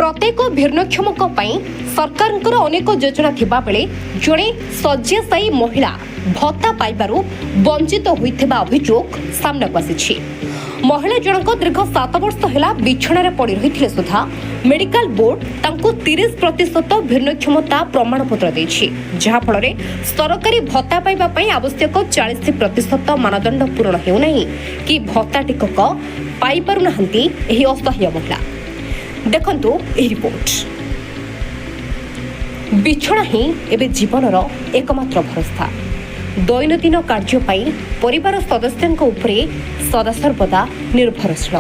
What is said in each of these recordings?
प्रत्येक भिन्नक्षम सरकार अनेक योजना थिबा बेले जड़े शय्याशायी महिला भत्ता पाइबारु वंचित होइथिबा अभियोग सामनाକୁ आसिछि। महिला जनक दीर्घ 7 वर्ष है बिछणार पड़ रही सुधा मेडिकल बोर्ड तांको 30% भिन्नक्षमता प्रमाणपत्र देछि, जहाफल सरकारी भत्ता पाइबा आवश्यक 40% मानदंड पूरण हेउना कि भत्ता टिकक पाई पारु नाहंती एही असहाय महिला। देखंतु एही रिपोर्ट। बिछଣା ही एबे जीवनर एकमात्र भरोसा। दैनंदिन कार्य परिवार सदस्यों उपरे सदासर्वदा निर्भरशील।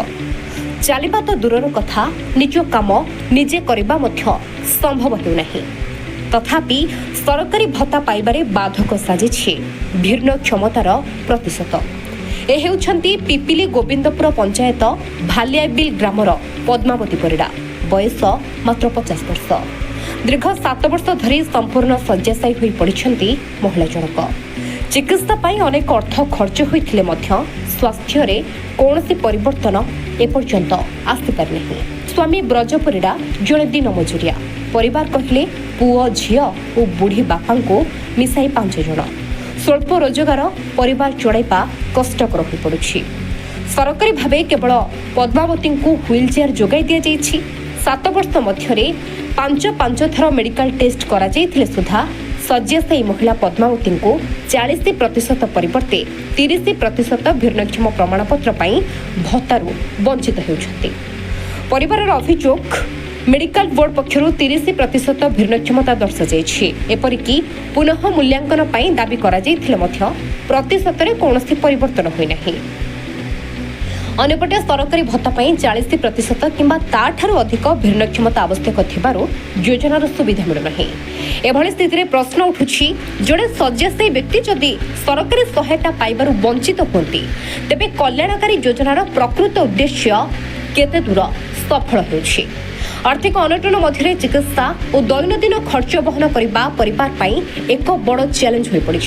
चलवा तो दूर कथा निज काम निजे करबा मध्य संभव हेउना। तथापि सरकारी भत्ता पाइबारे बाधक साजिछि भिन्न क्षमतार प्रतिशत। ए हेउछंती पिपिली गोविंदपुर पंचायत भालियाबिल ग्रामर पद्मावती परिडा। बयस मात्र 50 वर्ष। दीर्घ 7 वर्ष धरी संपूर्ण शय्याशायी होई पड़िछंती महिला जनक। चिकित्सा पाई अनेक अर्थ खर्च होइथिले मध्य स्वास्थ्य रे कोनोसी परिवर्तन एपर्यंत आसी पारि नहीं। स्वामी ब्रज परिडा जड़े दिन मजुरिया। परिवार कहले पुओ झियो और बुढ़ी बापा को मिसाई 5 जन। स्वल्प रोजगार परिवार चलाइबा कष्टकर हो पड़ुछि। सरकारी भावे केवल पद्मावती को व्हील चेयर जोगाई दिया जाइछि। 7 वर्ष मध्य 5 थर मेडिकल टेस्ट करा जाइथिले सुधा शय्याशायी महिला पद्मावती को 40% परिवर्ते 30% भिन्नक्षम प्रमाणपत्र पाई भत्तारू वंचित हेउछंती। परिवार अभियोग मेडिकल बोर्ड पक्षरु 30% भिन्नक्षमता दर्शाଯାଇଛି। एपरिकी पुनः मूल्यांकन पाई दाबी करा जाइथिले मध्य प्रतिशत रे कोनोसी परिवर्तन होई नाही। अन्यपटे सरकारी भत्ता 40% किंबा ताठारू अधिक भिन्नक्षमता आवश्यक थिबारु योजनार सुविधा मिलु नाही। एभली स्थिति प्रश्न उठुछि, जड़े शय्याशायी व्यक्ति जदि सरकारी सहायता पाइबारु वंचित होती तेबे कल्याणकारी योजनार प्रकृत उद्देश्य केते दूर सफल होछि। आर्थिक अनटन मध्य चिकित्सा और दैनंदिन खर्च बहन करने परिवार पाई एक बड़ चैलेंज हो पड़ी।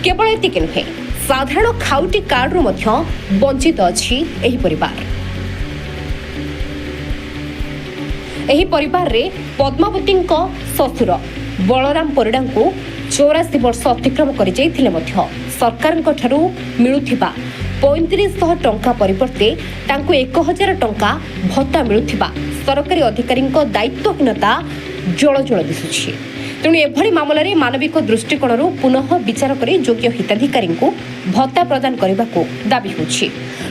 केवल एतिक नुहे, साधारण खाउटी कार्ड रु मध्य वंचित अछि एही परिवार। एही परिवार रे पद्मावती ससुर बलराम परिडा को 84 वर्ष अतिक्रम कर जाइथिले मध्य सरकार ठारू मिलुथिबा 3500 टंका परिवर्ते तांको 1000 टंका भत्ता मिलुथिबा सरकारी अधिकारी दायित्वहीनता जल जल दिशुछि। तेणु एभली मामलें मानविक दृष्टिकोण पुनः विचार कर योग्य हिताधिकारी भत्ता प्रदान करने को दाबी होछि।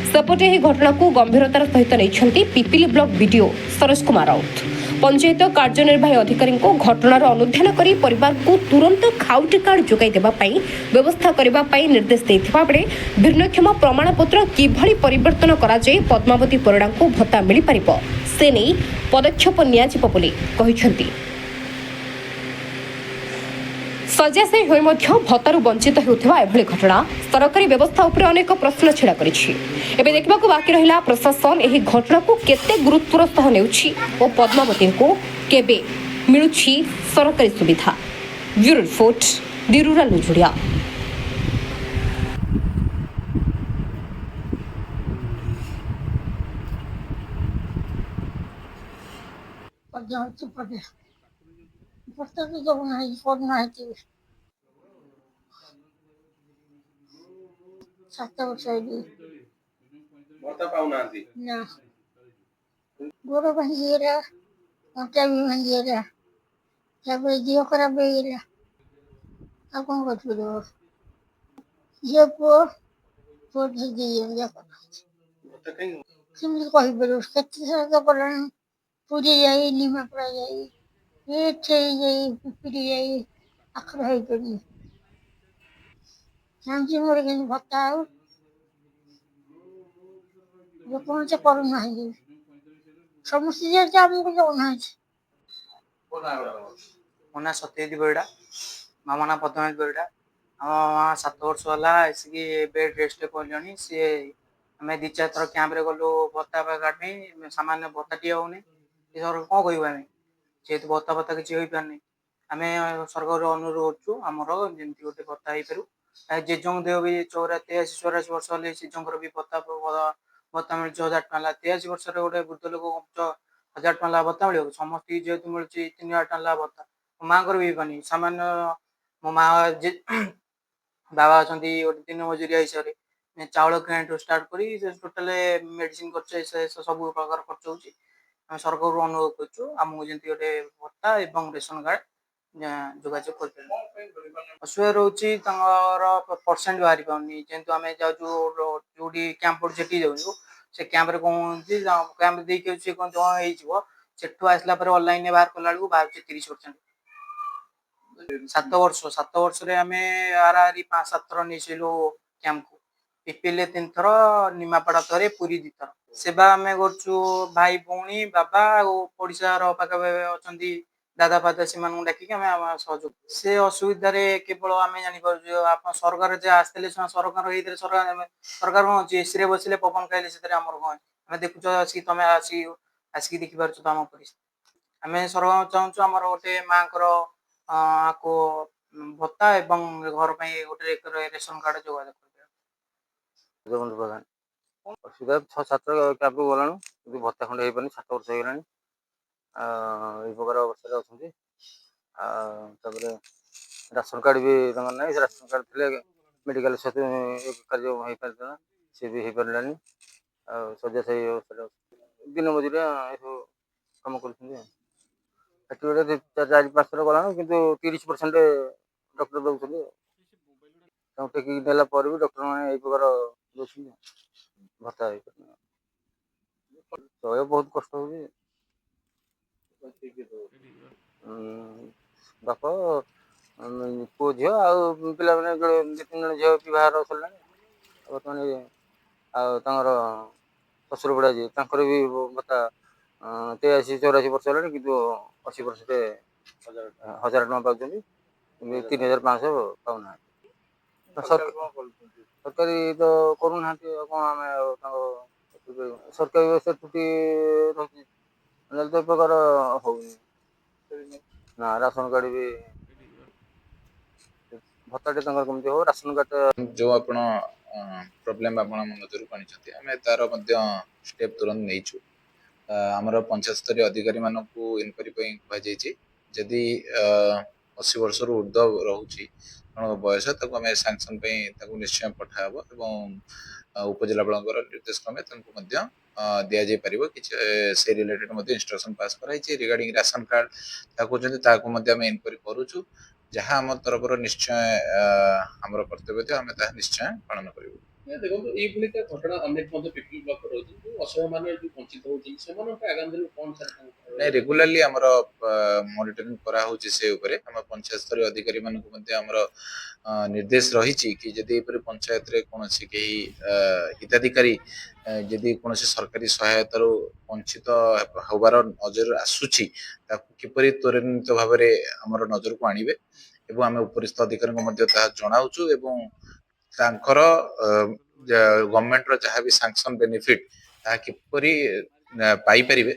सेपटे यह घटना को गंभीरतार सहित नहीं पिपिली ब्लॉक बीडीओ सरोज कुमार राउत। पंचायत कार्यनिर्वाही अधिकारी घटनार अनुध्यान कर परिवार को तुरंत खाउटी कार्ड जोगाई देवाई व्यवस्था करने निर्देश देथिबा बेले भिन्नक्षम प्रमाणपत्र किभली परिवर्तन कराଯାଇ पद्मावती परिडा को भत्ता मिल पारिबो से नहीं पदक्षेप नियाजिबो बोली कहिसंती। शय्याशायी होई मध्य भत्तारू वंचित होउथिबा एभली घटना सरकारी व्यवस्था उपरे अनेक प्रश्न छिड़ा करिछि। एबे देखबाकू बाकी रहिला प्रशासन एही घटना को केते गुरुत्वर सह नेउछि ओ पद्मावती को केबे मिलुछि सरकारी सुविधा। ब्यूरो रिपोर्ट, दी रूरल न्यूज। गोड़ भांगीगला, अंटा भी भांगीगला, झील खराब होगला। अब कौन कर झील पुओ पुओ कही केत पूरी जाई निमापड़ा जाई जाई पिपिली जाई आखर हो पड़ी जानी मोर के भत्ता कौन से करूना समस्त आमको जाऊना ମୋ ନାଁ ସତ୍ୟଜିତ ପରିଡ଼ା, ମାମା ନାଁ ପଦ୍ମାବତୀ ପରିଡ଼ା। ଆମ ମାମା 7 ବର୍ଷ ହେଲା ଆସିକି ବେଡ୍ ରେଷ୍ଟ କଲେଣି। ସିଏ ଆମେ 2-4 ଥର କ୍ୟାମ୍ପରେ ଗଲୁ ଭତ୍ତା କାର୍ଡ ପାଇଁ, ସାମାନ୍ୟ ଭତ୍ତାଟିଏ ହେଉନି। ଏ ସରକାର କ'ଣ କହିବୁ ଆମେ, ଯେହେତୁ ଭତ୍ତା କିଛି ହୋଇପାରୁନି। ଆମେ ସରକାରରୁ ଅନୁରୋଧ କରୁଛୁ ଆମର ଯେମିତି ଗୋଟେ ଭତ୍ତା ହେଇପାରୁ। ଜେଜେଙ୍କ ଦେହ ବି 83-84 ବର୍ଷ ହେଲେ ଜେଜେଙ୍କର ବି ଭତ୍ତା ମିଳୁଛି 1000 ଟଙ୍କା ଲେଖା। 83 ବର୍ଷରେ ଗୋଟେ ବୃଦ୍ଧ ଲୋକ 1000 ଟଙ୍କା ଲେଖା ଭତ୍ତା ମିଳିବ? ସମସ୍ତଙ୍କୁ ଯେହେତୁ ମିଳୁଛି 3000 ଟଙ୍କା ଲେଖା ଭତ୍ତା, ମୋ ମାଆଙ୍କର ବି ହେଇପାରୁନି। ସାମାନ୍ୟ ମୋ ମା ବାବା ଅଛନ୍ତି ଗୋଟେ ଦିନ ମଜୁରିଆ ହିସାବରେ, ଚାଉଳ କିଣାଠୁ ଷ୍ଟାର୍ଟ କରି ଟୋଟାଲ ମେଡିସିନ ଖର୍ଚ୍ଚ ସବୁ ପ୍ରକାର ଖର୍ଚ୍ଚ ହଉଛି। ଆମେ ସରକାରରୁ ଅନୁରୋଧ କରୁଛୁ ଆମକୁ ଯେମିତି ଗୋଟେ ଭତ୍ତା ଏବଂ ରେସନ କାର୍ଡ ଯୋଗାଯୋଗ କରିପାରିବେ। ଅସୁବିଧା ରହୁଛି ତାଙ୍କର ପରସେଣ୍ଟ ବାହାରି ପାରୁନି। ଯେହେତୁ ଆମେ ଯାଉଛୁ ଯୋଉଠି କ୍ୟାମ୍ପ ପଡୁଛି ସେଠି ଯାଉଛୁ, ସେ କ୍ୟାମ୍ପରେ କଣ ହଉଛି କ୍ୟାମ୍ପ ଦେଇକି ସେ କଣ ହେଇଯିବ, ସେଠୁ ଆସିଲା ପରେ ଅନଲାଇନରେ ବାହାର କଲା ବେଳକୁ ବାହାରୁଛି 30%। 7 ବର୍ଷରେ ଆମେ ଆରି 5-7 ଥର ନେଇସାରିଲୁ କ୍ୟାମ୍ପକୁ। ପିପିଲି 3 ଥର, ନିମାପଡା ଥରେ, ପୁରୀ 2 ଥର। ସେବା ଆମେ କରୁଛୁ ଭାଇ ଭଉଣୀ ବାବା ଆଉ ପଡିଶାର ପାଖାପାଖି ଅଛନ୍ତି ଦାଦା ଫାଦା, ସେମାନଙ୍କୁ ଡାକିକି ଆମେ ସହଯୋଗ। ସେ ଅସୁବିଧାରେ କେବଳ ଆମେ ଜାଣିପାରୁଛୁ ଆପଣ ସରକାର ଯାହା ଆସିଥିଲେ ସରକାର ହେଇଥିଲେ ସରକାର କଣ ଅଛି ଏସିରେ ବସିଲେ ପବନ ଖାଇଲେ ସେଥିରେ ଆମର କଣ? ଆମେ ଦେଖୁଛ ତମେ ଆସିକି ଦେଖିପାରୁଛ ତ ଆମ ପରିସ୍ଥିତି। ଆମେ ସରକାର ଚାହୁଁଛୁ ଆମର ଗୋଟେ ମାଙ୍କର ଆକୁ ଭତ୍ତା ଏବଂ ଘର ପାଇଁ ଗୋଟେ ରେସନ କାର୍ଡ ଯୋଗାଯୋଗ କରିବେ। ଜଗବନ୍ଧୁ ପ୍ରଧାନ। ଅସୁବିଧା 6-7 କ୍ୟାମ୍ପକୁ ଗଲାଣି, କିନ୍ତୁ ଭତ୍ତା ଖଣ୍ଡେ ହେଇପାରୁନି। 7 ବର୍ଷ ହେଇଗଲାଣି ଏଇ ପ୍ରକାର ଅବସ୍ଥାରେ ଅଛନ୍ତି। ତାପରେ ରାସନ କାର୍ଡ ବି ତାଙ୍କର ନାହିଁ। ସେ ରାସନ କାର୍ଡ ଥିଲେ ମେଡ଼ିକାଲ ସହିତ କାର୍ଯ୍ୟ ହେଇପାରିଥାନ୍ତା, ସେ ବି ହେଇପାରିଲାନି। ଆଉ ଶଯ୍ୟା ସେଇ ଅବସ୍ଥାରେ ଦିନ ମଜୁରିଆ ଏସବୁ କାମ କରୁଛନ୍ତି। ସେଠି ଗୋଟେ 4-5 ଥର ଗଲାଣି, କିନ୍ତୁ 30% ଡକ୍ଟର ଦେଉଛନ୍ତି। ତାଙ୍କୁ ଟେକିକି ନେଲା ପରେ ବି ଡକ୍ଟରମାନେ ଏଇ ପ୍ରକାର ଦେଉଛନ୍ତି, ଭତ୍ତା ହେଇପାରୁନି। ଚଳିବା ବହୁତ କଷ୍ଟ ହେଉଛି। ବାପ ପୁଅ ଝିଅ ଆଉ ପିଲାମାନେ 2-3 ଜଣ ଝିଅ ବିବାହର ସରିଲାଣି। ବର୍ତ୍ତମାନ ଆଉ ତାଙ୍କର ଶ୍ୱଶୁର ବୁଢ଼ା ଯିଏ, ତାଙ୍କର ବି ଭତ୍ତା 83-84 ବର୍ଷ ହେଲାଣି, କିନ୍ତୁ 80% 1000 ଟଙ୍କା ପାଉଛନ୍ତି, 3500 ପାଉନାହାନ୍ତି। ସରକାରୀ ତ କରୁନାହାନ୍ତି, ଆଉ କ'ଣ ଆମେ ତାଙ୍କ ସରକାରୀ ବ୍ୟବସ୍ଥା ତ୍ରୁଟି ରହୁଛି, ନହେଲେ ତ ଏ ପ୍ରକାର ହଉନି। ନା ରାସନ କାର୍ଡ ବି ଭତ୍ତାଟେ ତାଙ୍କର କେମିତି ହବ, ରାସନ କାର୍ଡ ଯୋଉ ଆପଣ ପ୍ରୋବ୍ଲେମ ଆପଣ ଆମ ନଜରକୁ ଆଣିଛନ୍ତି, ଆମେ ତାର ମଧ୍ୟ ଷ୍ଟେପ ତୁରନ୍ତ ନେଇଛୁ। ଆମର ପଞ୍ଚାୟତସ୍ତରୀୟ ଅଧିକାରୀ ମାନଙ୍କୁ ଇନକ୍ୱାରି ପାଇଁ କୁହାଯାଇଛି। ଯଦି 80 ବର୍ଷରୁ ଉର୍ଦ୍ଧ୍ୱ ରହୁଛି ଜଣଙ୍କ ବୟସ, ତାକୁ ଆମେ ସାଙ୍ଗସନ ପାଇଁ ତାକୁ ନିଶ୍ଚୟ ପଠାହବ ଏବଂ ଉପଜିଲ୍ଲାପାଳଙ୍କର ନିର୍ଦ୍ଦେଶ କ୍ରମେ ତାଙ୍କୁ ମଧ୍ୟ ଦିଆଯାଇ ପାରିବ। କିଛି ସେ ରିଲେଟେଡ ମଧ୍ୟ ଇନଷ୍ଟ୍ରକ୍ସନ ପାସ୍ କରାଯାଇଛି। ରିଗାର୍ଡିଂ ରାସନ କାର୍ଡ ତାକୁ କହୁଛନ୍ତି, ତାକୁ ମଧ୍ୟ ଆମେ ଇନକ୍ୱାରି କରୁଛୁ। ଯାହା ଆମ ତରଫରୁ ନିଶ୍ଚୟ ଆମର କର୍ତ୍ତବ୍ୟ ଥିବ, ଆମେ ତାହା ନିଶ୍ଚୟ ପାଳନ କରିବୁ। ଦେଖନ୍ତୁ ଏଇଭଳିକା ଘଟଣା ଅନେକ ମଧ୍ୟ ପିପିଲି ବ୍ଲକରେ ରହିଛନ୍ତି, ଅସହାୟ ମାନେ ଯୋଉ ବଞ୍ଚିତ ହଉଛନ୍ତି, ସେମାନଙ୍କ ଆଗାମୀ ଦିନରେ କଣ ନାଇଁ, ରେଗୁଲାରଲି ଆମର ମନିଟରିଂ କରାହଉଛି ସେ ଉପରେ। ଆମ ପଞ୍ଚାୟତ ସ୍ତରୀୟ ଅଧିକାରୀ ମାନଙ୍କୁ ମଧ୍ୟ ଆମର ନିର୍ଦ୍ଦେଶ ରହିଛି କି ଯଦି ଏପରି ପଞ୍ଚାୟତରେ କୌଣସି କେହି ହିତାଧିକାରୀ ଯଦି କୌଣସି ସରକାରୀ ସହାୟତାରୁ ବଞ୍ଚିତ ହବାର ନଜର ଆସୁଛି, ତାକୁ କିପରି ତ୍ୱରାନ୍ୱିତ ଭାବରେ ଆମର ନଜରକୁ ଆଣିବେ ଏବଂ ଆମେ ଉପରିସ୍ଥ ଅଧିକାରୀଙ୍କୁ ମଧ୍ୟ ତାହା ଜଣାଉଛୁ ଏବଂ ତାଙ୍କର ଗଭର୍ଣ୍ଣମେଣ୍ଟର ଯାହା ବି ସାଙ୍କସନ ବେନିଫିଟ ତାହା କିପରି ପାଇପାରିବେ